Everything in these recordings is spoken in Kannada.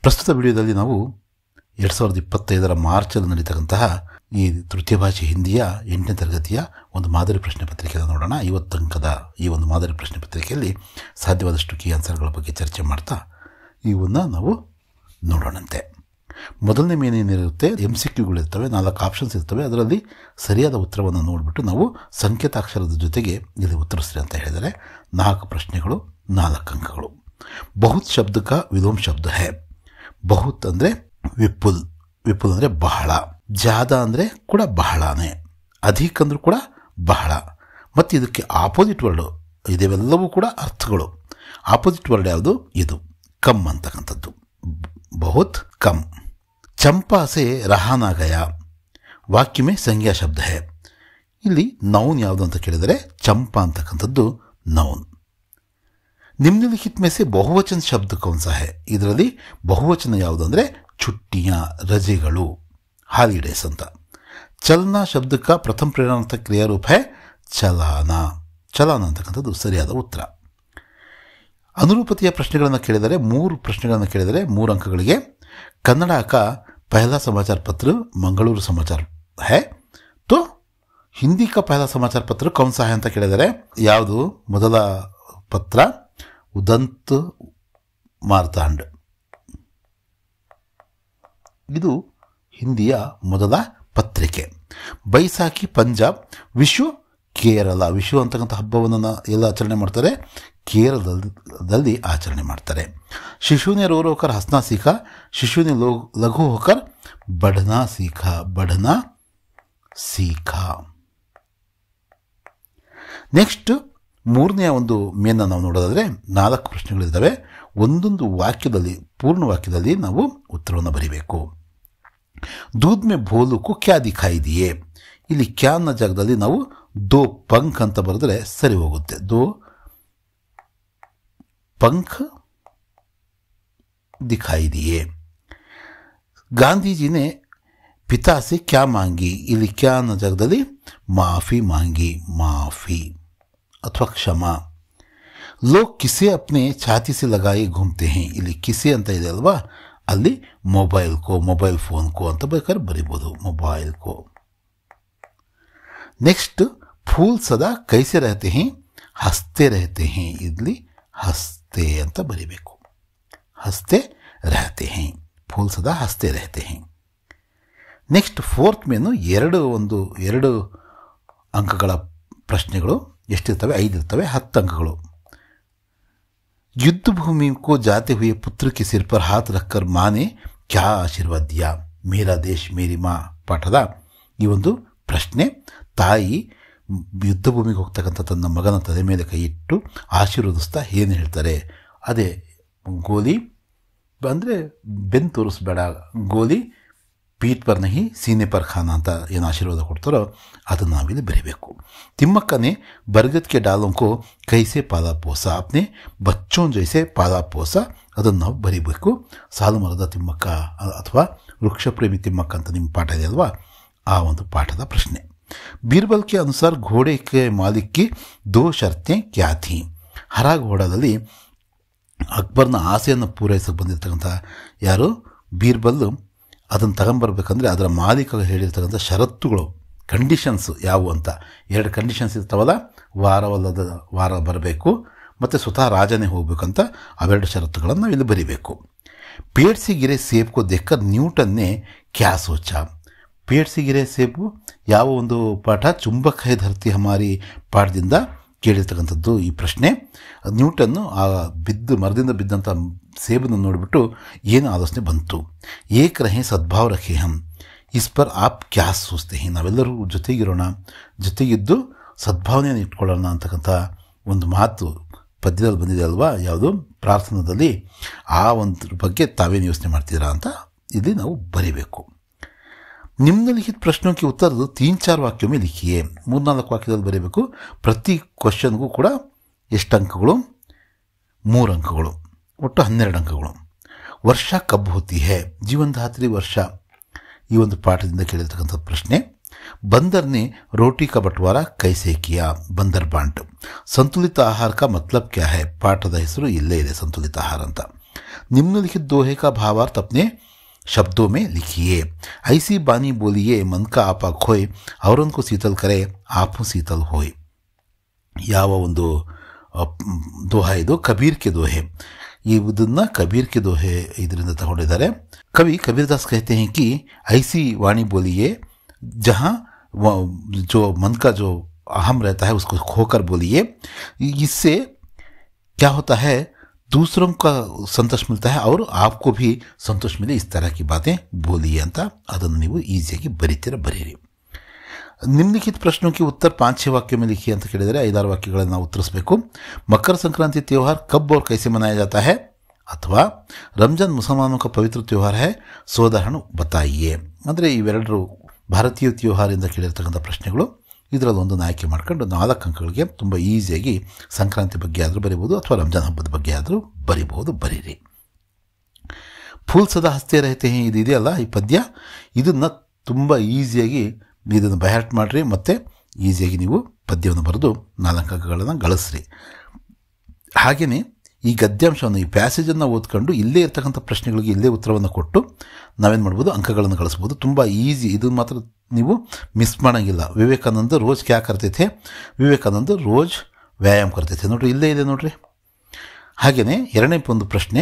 ಪ್ರಸ್ತುತ ವಿಡಿಯೋದಲ್ಲಿ ನಾವು 2025 ಮಾರ್ಚಲ್ಲಿ ನಡೀತಕ್ಕಂತಹ ಈ ತೃತೀಯ ಭಾಷೆ ಹಿಂದಿಯ 8ನೇ ತರಗತಿಯ ಒಂದು ಮಾದರಿ ಪ್ರಶ್ನೆ ಪತ್ರಿಕೆಯನ್ನು ನೋಡೋಣ. 50 ಅಂಕದ ಈ ಒಂದು ಮಾದರಿ ಪ್ರಶ್ನೆ ಪತ್ರಿಕೆಯಲ್ಲಿ ಸಾಧ್ಯವಾದಷ್ಟು ಕೀ ಆನ್ಸರ್ಗಳ ಬಗ್ಗೆ ಚರ್ಚೆ ಮಾಡ್ತಾ ಇವನ್ನು ನಾವು ನೋಡೋಣಂತೆ. ಮೊದಲನೇ ಮೇನ್ ಏನಿರುತ್ತೆ, MCQಗಳಿರ್ತವೆ, 4 ಆಪ್ಷನ್ಸ್ ಇರ್ತವೆ. ಅದರಲ್ಲಿ ಸರಿಯಾದ ಉತ್ತರವನ್ನು ನೋಡಿಬಿಟ್ಟು ನಾವು ಸಂಕೇತಾಕ್ಷರದ ಜೊತೆಗೆ ಇಲ್ಲಿ ಉತ್ತರಿಸ್ರಿ ಅಂತ ಹೇಳಿದರೆ 4 ಪ್ರಶ್ನೆಗಳು 4 ಅಂಕಗಳು. ಬಹುತ್ ಶಬ್ದ ಕಾ ವಿಲೋಮ್ ಶಬ್ದ ಹೈ. ಬಹುತ್ ಅಂದರೆ ವಿಪುಲ್, ವಿಪುಲ್ ಅಂದರೆ ಬಹಳ, ಜಾದ ಅಂದರೆ ಕೂಡ ಬಹಳನೇ, ಅಧಿಕ್ ಅಂದರೂ ಕೂಡ ಬಹಳ. ಮತ್ತು ಇದಕ್ಕೆ ಆಪೋಸಿಟ್ ವರ್ಡು ಇದೆಲ್ಲವೂ ಕೂಡ ಅರ್ಥಗಳು. ಆಪೋಸಿಟ್ ವರ್ಡ್ ಯಾವುದು? ಇದು ಕಮ್ ಅಂತಕ್ಕಂಥದ್ದು. ಬಹುತ್ ಕಮ್. ಚಂಪಾ ಸೆ ರಹಾನಾ ಗಯಾ. ವಾಕ್ಯ ಮೇ ಸಂಜ್ಞಾ ಶಬ್ದ ಹೈ. ಇಲ್ಲಿ ನೌನ್ ಯಾವುದು ಅಂತ ಕೇಳಿದರೆ ಚಂಪಾ ಅಂತಕ್ಕಂಥದ್ದು ನೌನ್. ನಿಮ್ನಲಿಖಿತ ಮೇ ಸೆ ಬಹುವಚನ ಶಬ್ದ ಕೌನ್ಸ ಹೈ. ಇದರಲ್ಲಿ ಬಹುವಚನ ಯಾವುದು ಅಂದರೆ छुट्टियाँ, रजेಗಳು, ಹಾಲಿಡೇಸ್ ಅಂತ. ಚಲನ ಶಬ್ದಕ ಪ್ರಥಮ ಪ್ರೇರಣಾರ್ಥ ಕ್ರಿಯಾರೂಪ ಹೈ ಚಲಾನ. ಚಲಾನ ಅಂತಕ್ಕಂಥದ್ದು ಸರಿಯಾದ ಉತ್ತರ. ಅನುರೂಪತೆಯ ಪ್ರಶ್ನೆಗಳನ್ನು ಕೇಳಿದರೆ 3 ಪ್ರಶ್ನೆಗಳನ್ನು ಕೇಳಿದರೆ 3 ಅಂಕಗಳಿಗೆ. ಕನ್ನಡ का पहला समाचार पत्र मंगलूರು समाचार है, तो हिंदी का पहला समाचार पत्र कौन सा है ಅಂತ ಕೇಳಿದರೆ ಯಾವುದು ಮೊದಲ ಪತ್ರ? ಉದಂತ ಮಾರ್ತಾಂಡ್. ಇದು ಹಿಂದಿಯ ಮೊದಲ ಪತ್ರಿಕೆ. ಬೈಸಾಖಿ ಪಂಜಾಬ್, ವಿಶು ಕೇರಳ. ವಿಶು ಅಂತಕ್ಕಂಥ ಹಬ್ಬವನ್ನು ಎಲ್ಲ ಆಚರಣೆ ಮಾಡ್ತಾರೆ, ಕೇರಳದಲ್ಲಿ ಆಚರಣೆ ಮಾಡ್ತಾರೆ. ಶಿಶುನೇ ರೋ ರೋಕರ್ ಹಸ್ನಾ ಸೀಖಾ, ಶಿಶುನೇ ಲಘು ಹೋಕರ್ ಬಢನಾ ಸೀಖಾ. ಬಢನಾ ಸೀಖಾ. ನೆಕ್ಸ್ಟ್ 3ನೇ ಒಂದು ಮೇನ್ನ ನಾವು ನೋಡೋದಾದರೆ 4 ಪ್ರಶ್ನೆಗಳಿದ್ದಾವೆ. ಒಂದೊಂದು ವಾಕ್ಯದಲ್ಲಿ, ಪೂರ್ಣ ವಾಕ್ಯದಲ್ಲಿ ನಾವು ಉತ್ತರವನ್ನು ಬರೀಬೇಕು. दूध में भोलू को क्या दिखाई दिए. ಇಲ್ಲಿ ಕ್ಯಾ ಅನ್ನೋ ಜಾಗದಲ್ಲಿ ನಾವು ದೋ ಪಂಖ್ ಅಂತ ಬರೆದ್ರೆ ಸರಿ ಹೋಗುತ್ತೆ. ದೋ ಪಂಖ್ ದಿಖಾಯಿ ದಿಯೆ. ಗಾಂಧೀಜಿನೇ ಪಿತಾ ಸೆ ಕ್ಯಾ ಮಾಂಗಿ. ಇಲ್ಲಿ ಕ್ಯಾ ಅನ್ನೋ ಜಾಗದಲ್ಲಿ ಮಾಫಿ ಮಾಂಗಿ, ಮಾಫಿ ಅಥವಾ ಕ್ಷಮಾ. ಲೋಗ್ ಕಿಸೆ ಅಪ್ನೆ ಛಾತಿ ಸೆ ಲಗಾಯಿ ಘೂಮ್ತೆ ಹೈ. ಇಲ್ಲಿ ಕಿಸೆ ಅಂತ ಇದೆ ಅಲ್ವಾ, ಅಲ್ಲಿ ಮೊಬೈಲ್ ಕೋ, ಮೊಬೈಲ್ ಫೋನ್ ಕೋ ಅಂತ ಬೇಕಾದ್ರೆ ಬರಿಬೋದು, ಮೊಬೈಲ್ ಕೋ. ನೆಕ್ಸ್ಟ್ ಫೂಲ್ ಸದಾ ಕೈಸೆ ರಹತೆ ಹೈ, ಹಸ್ತೆ ರಹತೆ ಹೈ. ಇಲ್ಲಿ ಹಸ್ತೆ ಅಂತ ಬರಿಬೇಕು, ಹಸ್ತೆ ರಹತೆ ಹೈ. ಫೂಲ್ ಸದಾ ಹಸ್ತೆ ರಹತೆ ಹೈ. ನೆಕ್ಸ್ಟ್ 4th ಮೇನು 2 ಅಂಕಗಳ ಪ್ರಶ್ನೆಗಳು. ಎಷ್ಟಿರ್ತವೆ? 5 ಇರ್ತವೆ, 10 ಅಂಕಗಳು. युद्ध भूमि को जाते हुए पुत्र के सिर पर हाथ रखकर माँ ने क्या आशीर्वाद दिया. मेरा देश मेरी माँ ಪಾಠದ ಈ ಒಂದು ಪ್ರಶ್ನೆ. ತಾಯಿ ಯುದ್ಧ ಭೂಮಿಗೆ ಹೋಗ್ತಕ್ಕಂಥ ತನ್ನ ಮಗನ ತಲೆ ಮೇಲೆ ಕೈ ಇಟ್ಟು ಆಶೀರ್ವದಿಸ್ತಾ ಏನು ಹೇಳ್ತಾರೆ? ಅದೇ ಗೋಲಿ ಅಂದರೆ ಬೆನ್ನು ತೋರಿಸ್ಬೇಡ, ಗೋಲಿ ಪೀಠ್ ಪರ್ ನಹಿ ಸೀನೆ ಪರ್ ಖಾನ ಅಂತ ಏನು ಆಶೀರ್ವಾದ ಕೊಡ್ತಾರೋ ಅದನ್ನು ನಾವಿಲ್ಲಿ ಬರೀಬೇಕು. ತಿಮ್ಮಕ್ಕನೇ ಬರ್ಗದ್ ಕೆ ಡಾಲೋಂ ಕೋ ಕೈಸೆ ಪಾಲಾ ಪೋಸ, ಅಪ್ನೆ ಬಚ್ಚೋಂ ಜೈಸೆ ಪಾಲಾ ಪೋಸ, ಅದನ್ನು ನಾವು ಬರೀಬೇಕು. ಸಾಲು ಮರದ ತಿಮ್ಮಕ್ಕ ಅಥವಾ ವೃಕ್ಷಪ್ರೇಮಿ ತಿಮ್ಮಕ್ಕ ಅಂತ ನಿಮ್ಮ ಪಾಠ ಇದೆ ಅಲ್ವಾ, ಆ ಒಂದು ಪಾಠದ ಪ್ರಶ್ನೆ. ಬೀರ್ಬಲ್ ಕೆ ಅನುಸಾರ ಘೋಡೆ ಕೆ ಮಾಲಿಕ್ ಕಿ 2 ಶರ್ತೆ ಕ್ಯಾ ಥಿ. ಹರ ಘೋಡಾದಲ್ಲಿ ಅಕ್ಬರ್ನ ಆಸೆಯನ್ನು ಪೂರೈಸಕ್ಕೆ ಬಂದಿರತಕ್ಕಂಥ ಯಾರು? ಬೀರ್ಬಲ್. ಅದನ್ನು ತಗೊಂಬರ್ಬೇಕಂದ್ರೆ ಅದರ ಮಾಲೀಕ ಹೇಳಿರ್ತಕ್ಕಂಥ ಷರತ್ತುಗಳು, ಕಂಡೀಷನ್ಸು ಯಾವುವು ಅಂತ 2 ಕಂಡೀಷನ್ಸ್ ಇರ್ತಾವಲ್ಲ, ವಾರವಲ್ಲದ ವಾರ ಬರಬೇಕು ಮತ್ತು ಸ್ವತಃ ರಾಜನೇ ಹೋಗ್ಬೇಕಂತ ಅವೆರಡು ಷರತ್ತುಗಳನ್ನು ನಾವು ಇಲ್ಲಿ ಬರೀಬೇಕು. ಪೇಟ್ ಸಿ ಗಿರೆ ಸೇಬ್ ಕೋ ದೇಖ್ಕರ್ ನ್ಯೂಟನ್ ನೆ ಕ್ಯಾ ಸೋಚಾ. ಪೇಟ್ ಸಿ ಗಿರೆ ಸೇಬು ಯಾವ ಒಂದು ಪಾಠ? ಚುಂಬಕ್ ಹೈ ಧರ್ತಿ ಹಮಾರಿ ಪಾಠದಿಂದ ಕೇಳಿರ್ತಕ್ಕಂಥದ್ದು ಈ ಪ್ರಶ್ನೆ. ನ್ಯೂಟನ್ನು ಆ ಮರದಿಂದ ಬಿದ್ದಂಥ ಸೇಬನ್ನು ನೋಡಿಬಿಟ್ಟು ಏನು ಆಲೋಚನೆ ಬಂತು? ಏಕ್ ರಹೆ ಸದ್ಭಾವ ರಖೆ ಹಮ್, ಇಸ್ ಪರ್ ಆಪ್ ಕ್ಯಾ ಸೋಚ್ತೆ ಹೈ. ನಾವೆಲ್ಲರೂ ಜೊತೆಗಿರೋಣ, ಜೊತೆಗಿದ್ದು ಸದ್ಭಾವನೆಯನ್ನು ಇಟ್ಕೊಳ್ಳೋಣ ಅಂತಕ್ಕಂಥ ಒಂದು ಮಾತು ಪದ್ಯದಲ್ಲಿ ಬಂದಿದೆ ಅಲ್ವಾ, ಯಾವುದು? ಪ್ರಾರ್ಥನಾದಲ್ಲಿ. ಆ ಒಂದು ಬಗ್ಗೆ ತಾವೇನು ಯೋಚನೆ ಮಾಡ್ತೀರಾ ಅಂತ ಇಲ್ಲಿ ನಾವು ಬರೀಬೇಕು. ನಿಮ್ನಲಿಖಿತ ಪ್ರಶ್ನೋं के उत्तर 3-4 ವಾಕ್ಯ में लिखिए. 3-4 ವಾಕ್ಯದಲ್ಲಿ ಬರೀಬೇಕು. ಪ್ರತಿ ಕ್ವಶನ್ಗೂ ಕೂಡ ಎಷ್ಟು ಅಂಕಗಳು? 3 ಅಂಕಗಳು, ಒಟ್ಟು 12 ಅಂಕಗಳು. ವರ್ಷ ಕಬ್ ಹೋತಿ ಹೈ. ಜೀವನಧಾತ್ರಿ ವರ್ಷ ಈ ಒಂದು ಪಾಠದಿಂದ ಕೇಳಿರ್ತಕ್ಕಂಥ ಪ್ರಶ್ನೆ. बंदर ने रोटी का बंटवारा कैसे किया. बंदर बांट. संतुलित आहार का मतलब क्या है. ಪಾಠದ ಹೆಸರು ಇಲ್ಲೇ ಇದೆ, ಸಂತುಲಿತ ಆಹಾರ ಅಂತ. निम्नलिखित दोहे का भावार्थ अपने शब्दों में लिखिए। ऐसी बानी बोलिए मन का आपा खोए ಅವರನ್ को शीतल करे आप शीतल होए। ಯಾವ ಒಂದು ದೋಹ ಇದು? ಕಬೀರ್ ಕೆ ದೋಹೆ। ಇದನ್ನ ಕಬೀರ್ ಕೆ ದೋಹೆ ಇದರಿಂದ ತಗೊಂಡಿದ್ದಾರೆ। कवि कबीरदास कहते हैं कि ऐसी वाणी बोलिए जहाँ जो मन का जो अहम रहता है उसको खोकर बोलिए। इससे क्या होता है, दूसरों का संतोष मिलता है और आपको भी संतोष मिले, इस तरह की बातें बोलिए ಅಂತ ಅದನ್ನು ನೀವು ಈಸಿಯಾಗಿ ಬರೀರಿ। निम्नलिखित प्रश्नों के उत्तर 5-6 वाक्यों में लिखिए ಅಂತ ಕೇಳಿದರೆ 5-6 ವಾಕ್ಯಗಳನ್ನು ನಾವು ಉತ್ತರಿಸಬೇಕು। मकर संक्रांति त्योहार कब और कैसे मनाया जाता है? अथवा रमजान मुसलमानों का पवित्र त्यौहार है, सोदाहरण बताइए। ಅಂದರೆ ಇವೆರಡರು ಭಾರತೀಯ ತ್ಯೋಹಾರಿಂದ ಕೇಳಿರ್ತಕ್ಕಂಥ ಪ್ರಶ್ನೆಗಳು। ಇದರಲ್ಲಿ ಒಂದನ್ನು ಆಯ್ಕೆ ಮಾಡ್ಕೊಂಡು 4 ಅಂಕಗಳಿಗೆ ತುಂಬ ಈಸಿಯಾಗಿ ಸಂಕ್ರಾಂತಿ ಬಗ್ಗೆ ಆದರೂ ಬರಿಬೋದು ಅಥವಾ ರಂಜಾನ್ ಹಬ್ಬದ ಬಗ್ಗೆ ಆದರೂ ಬರೀರಿ। ಫೂಲ್ ಸದಾ ಹಸ್ತೆ ರಹತೆ ಹೇ ಇದು ಇದೆಯಲ್ಲ ಈ ಪದ್ಯ, ಇದನ್ನು ತುಂಬ ಈಸಿಯಾಗಿ ಇದನ್ನು ಬೈಹಾರ್ಟ್ ಮಾಡಿರಿ ಮತ್ತು ಈಸಿಯಾಗಿ ನೀವು ಪದ್ಯವನ್ನು ಬರೆದು 4 ಅಂಕಗಳನ್ನು ಗಳಿಸ್ರಿ। ಹಾಗೆಯೇ ಈ ಗದ್ಯಾಂಶವನ್ನು, ಈ ಪ್ಯಾಸೇಜನ್ನು ಓದ್ಕೊಂಡು ಇಲ್ಲೇ ಇರ್ತಕ್ಕಂಥ ಪ್ರಶ್ನೆಗಳಿಗೆ ಇಲ್ಲೇ ಉತ್ತರವನ್ನು ಕೊಟ್ಟು ನಾವೇನು ಮಾಡ್ಬೋದು, ಅಂಕಗಳನ್ನು ಗಳಿಸ್ಬೋದು। ತುಂಬ ಈಸಿ, ಇದು ಮಾತ್ರ ನೀವು ಮಿಸ್ ಮಾಡೋಂಗಿಲ್ಲ। ವಿವೇಕಾನಂದ ರೋಜ್ ಕ್ಯಾ ಕರ್ತೆ ಥೆ? ವಿವೇಕಾನಂದ ರೋಜ್ ವ್ಯಾಯಾಮ ಕರ್ತೆ ಥೆ, ನೋಡ್ರಿ ಇಲ್ಲೇ ಇದೆ ನೋಡ್ರಿ। ಹಾಗೆಯೇ ಎರಡನೇ ಒಂದು ಪ್ರಶ್ನೆ,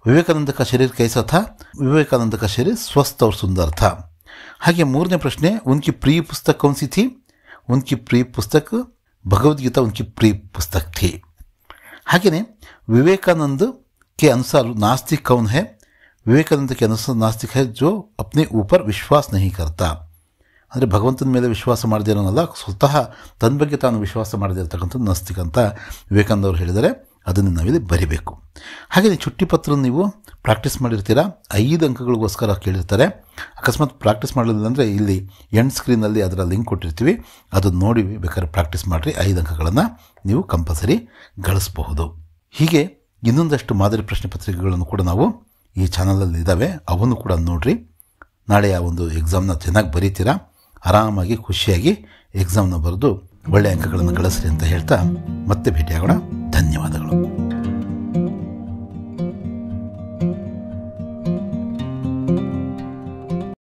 ವಿವೇಕಾನಂದ का शरीर कैसा था? विवेकानंद का शरीर स्वस्थ और सुंदर था। ಹಾಗೆ ಮೂರನೇ ಪ್ರಶ್ನೆ, उनकी प्रिय पुस्तक कौन सी थी? उनकी प्रिय पुस्तक भगवद गीता उनकी प्रिय पुस्तक थी। ಹಾಗೆಯೇ विवेकानंद के अनुसार नास्तिक कौन है? विवेकानंद के अनुसार नास्तिक है जो अपने ऊपर विश्वास नहीं करता। ಅಂದರೆ ಭಗವಂತನ ಮೇಲೆ ವಿಶ್ವಾಸ ಮಾಡದೇ ಇರೋನಲ್ಲ, ಸ್ವತಃ ತನ್ನ ಬಗ್ಗೆ ತಾನು ವಿಶ್ವಾಸ ಮಾಡದೇ ಇರತಕ್ಕಂಥದ್ದು ನಾಸ್ತಿಕ ಅಂತ ವಿವೇಕಾನಂದ ಅವರು ಹೇಳಿದರೆ, ಅದನ್ನು ನಾವಿಲ್ಲಿ ಬರಿಬೇಕು। ಹಾಗೆ ಚುಟ್ಟಿ ಪತ್ರ ನೀವು ಪ್ರಾಕ್ಟೀಸ್ ಮಾಡಿರ್ತೀರಾ, 5 ಅಂಕಗಳಿಗೋಸ್ಕರ ಕೇಳಿರ್ತಾರೆ। ಅಕಸ್ಮಾತ್ ಪ್ರಾಕ್ಟೀಸ್ ಮಾಡಲಿಲ್ಲ ಅಂದರೆ ಇಲ್ಲಿ ಎಂಡ್ ಸ್ಕ್ರೀನಲ್ಲಿ ಅದರ ಲಿಂಕ್ ಕೊಟ್ಟಿರ್ತೀವಿ, ಅದನ್ನು ನೋಡಿ ಬೇಕಾದ್ರೆ ಪ್ರಾಕ್ಟೀಸ್ ಮಾಡಿರಿ, 5 ಅಂಕಗಳನ್ನು ನೀವು ಕಂಪಲ್ಸರಿ ಗಳಿಸಬಹುದು। ಹೀಗೆ ಇನ್ನೊಂದಷ್ಟು ಮಾದರಿ ಪ್ರಶ್ನೆ ಪತ್ರಿಕೆಗಳನ್ನು ಕೂಡ ನಾವು ಈ ಚಾನಲಲ್ಲಿ ಇದ್ದಾವೆ, ಅವನ್ನು ಕೂಡ ನೋಡಿರಿ। ನಾಳೆಯ ಒಂದು ಎಕ್ಸಾಮ್ನ ಚೆನ್ನಾಗಿ ಬರೀತೀರಾ, ಆರಾಮಾಗಿ ಖುಷಿಯಾಗಿ ಎಕ್ಸಾಮ್ನ ಬರೆದು ಒಳ್ಳೆಯ ಅಂಕಗಳನ್ನು ಗಳಿಸ್ರಿ ಅಂತ ಹೇಳ್ತಾ ಮತ್ತೆ ಭೇಟಿಯಾಗೋಣ। ಧನ್ಯವಾದಗಳು।